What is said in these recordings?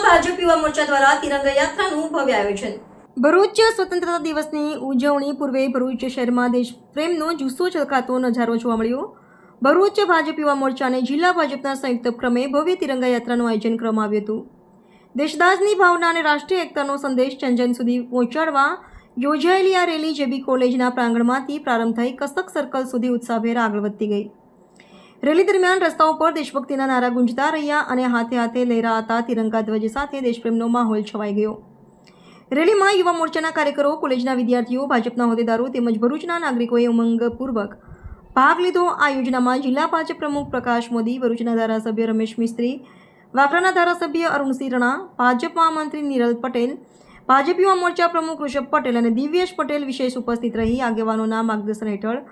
ભાજપ યુવા મોરચા દ્વારા તિરંગા યાત્રાનું ભવ્ય આયોજન। ભરૂચ સ્વતંત્રતા દિવસની ઉજવણી પૂર્વે ભરૂચ શહેરમાં દેશપ્રેમનો જુસ્સો છલકાતો નજારો જોવા મળ્યો। ભરૂચ ભાજપ યુવા મોરચા અને જિલ્લા ભાજપના સંયુક્ત ક્રમે ભવ્ય તિરંગા યાત્રાનું આયોજન કરવામાં આવ્યું હતું। દેશદાસની ભાવના અને રાષ્ટ્રીય એકતાનો સંદેશ જન સુધી પહોંચાડવા યોજાયેલી આ રેલી જેબી કોલેજના પ્રાંગણમાંથી પ્રારંભ થઈ કસક સર્કલ સુધી ઉત્સાહભેર આગળ વધતી ગઈ। રેલી દરમિયાન રસ્તાઓ પર દેશભક્તિના નારા ગુંજતા રહ્યા અને હાથે હાથે લહેરાતા તિરંગા ધ્વજ સાથે દેશપ્રેમનો માહોલ છવાઈ ગયો। રેલીમાં યુવા મોરચાના કાર્યકરો, કોલેજના વિદ્યાર્થીઓ, ભાજપના હોદ્દેદારો તેમજ ભરૂચના નાગરિકોએ ઉમંગપૂર્વક ભાગ લીધો। આ યોજનામાં જિલ્લા ભાજપ પ્રમુખ પ્રકાશ મોદી, ભરૂચના ધારાસભ્ય રમેશ મિસ્ત્રી, વાગરાના ધારાસભ્ય અરુણસિંહ રણા, ભાજપ મહામંત્રી નિરલ પટેલ, ભાજપ યુવા મોરચા પ્રમુખ ઋષભ પટેલ અને દિવ્યેશ પટેલ વિશેષ ઉપસ્થિત રહી આગેવાનોના માર્ગદર્શન હેઠળ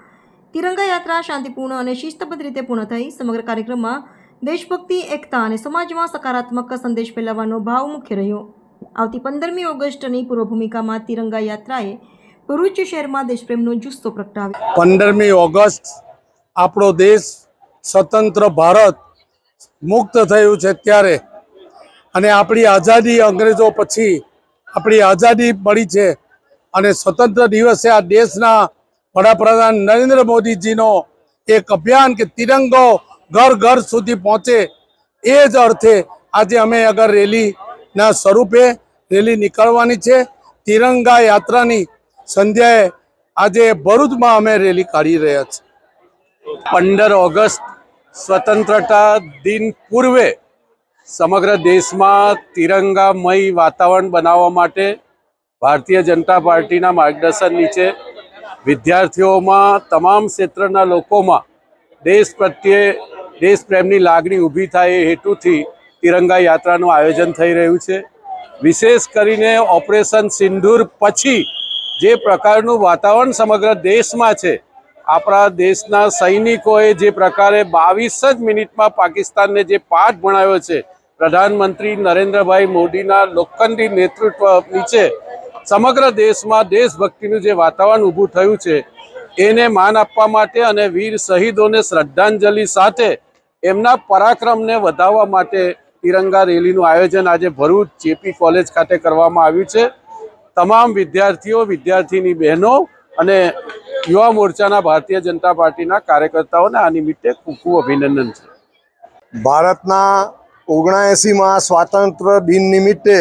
તિરંગા યાત્રા શાંતિપૂર્ણ અને શિસ્તબદ્ધ રીતે પૂર્ણ થઈ। સમગ્ર કાર્યક્રમમાં દેશભક્તિ, એકતા અને સમાજમાં સકારાત્મક સંદેશ ફેલાવવાનો ભાવ મુખ્ય રહ્યો। આવતી 15મી ઓગસ્ટની પૂર્વ ભૂમિકામાં તિરંગા યાત્રાએ ભરૂચ શહેરમાં દેશપ્રેમનો જુસ્સો પ્રગટાવ્યો। 15મી ઓગસ્ટ આપણો દેશ સ્વતંત્ર ભારત મુક્ત થયું છે ત્યારે, અને આપણી આઝાદી અંગ્રેજો પછી આપણી આઝાદી મળી છે અને સ્વતંત્ર દિવસે આ દેશના વડાપ્રધાન નરેન્દ્ર મોદીજીનો એક અભિયાન કે તિરંગો ઘર ઘર સુધી પહોંચે, એ જ અર્થે આજે અમે અગર રેલીના સ્વરૂપે રેલી નીકળવાની છે। તિરંગા યાત્રાની સંધ્યાએ આજે ભરૂચમાં અમે રેલી કાઢી રહ્યા છીએ। 15 ઓગસ્ટ સ્વતંત્રતા દિન પૂર્વે સમગ્ર દેશમાં તિરંગામય વાતાવરણ બનાવવા માટે ભારતીય જનતા પાર્ટીના માર્ગદર્શન નીચે વિદ્યાર્થીઓમાં, તમામ ક્ષેત્રના લોકોમાં દેશ પ્રત્યે દેશપ્રેમની લાગણી ઊભી થાય એ હેતુથી તિરંગા યાત્રાનું આયોજન થઈ રહ્યું છે। વિશેષ કરીને ઓપરેશન સિંદૂર પછી જે પ્રકારનું વાતાવરણ સમગ્ર દેશમાં છે, આપણા દેશના સૈનિકોએ જે પ્રકારે 22 જ મિનિટમાં પાકિસ્તાનને જે પાઠ ભણાવ્યો છે, પ્રધાનમંત્રી નરેન્દ્રભાઈ મોદીના લોખંડી નેતૃત્વ નીચે સમગ્ર દેશમાં દેશભક્તિનું જે વાતાવરણ ઊભું થયું છે, એને માન આપવા માટે અને વીર શહીદોને શ્રદ્ધાંજલિ સાથે એમના પરાક્રમને વધારવા માટે તિરંગા રેલીનું આયોજન આજે ભરૂચ જેપી કોલેજ ખાતે કરવામાં આવ્યું છે। તમામ વિદ્યાર્થીઓ, વિદ્યાર્થીની બહેનો અને યુવા મોરચાના ભારતીય જનતા પાર્ટીના કાર્યકર્તાઓને આ નિમિત્તે ખૂબ ખૂબ અભિનંદન છે। ભારતના 79માં સ્વાતંત્ર્ય દિન નિમિત્તે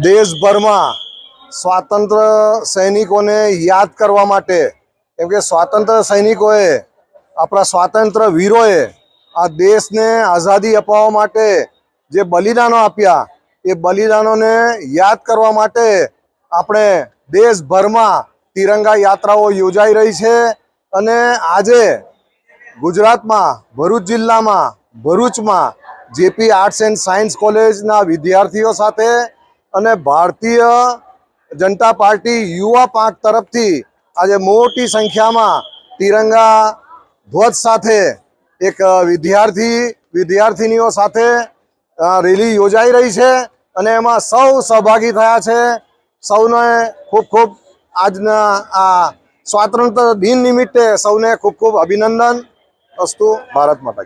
દેશભરમાં સ્વાતંત્ર્ય સૈનિકોને યાદ કરવા માટે, કેમ કે સ્વાતંત્ર્ય સૈનિકોએ, આપણા સ્વાતંત્ર્ય વીરોએ આ દેશને આઝાદી અપાવવા માટે જે બલિદાનો આપ્યા, એ બલિદાનોને યાદ કરવા માટે આપણે દેશભરમાં તિરંગા યાત્રાઓ યોજાઈ રહી છે। અને આજે ગુજરાતમાં ભરૂચ જિલ્લામાં ભરૂચમાં જેપી આર્ટ્સ એન્ડ સાયન્સ કોલેજના વિદ્યાર્થીઓ સાથે અને ભારતીય જનતા પાર્ટી યુવા પાંખ તરફથી આજે મોટી સંખ્યામાં તિરંગા ધ્વજ સાથે એક વિદ્યાર્થીનીઓ સાથે રેલી યોજાઈ રહી છે અને એમાં સૌ સહભાગી થયા છે। સૌને ખૂબ ખૂબ આજના આ સ્વાતંત્ર્ય દિન નિમિત્તે સૌને ખૂબ ખૂબ અભિનંદન। અસ્તુ ભારત માતા।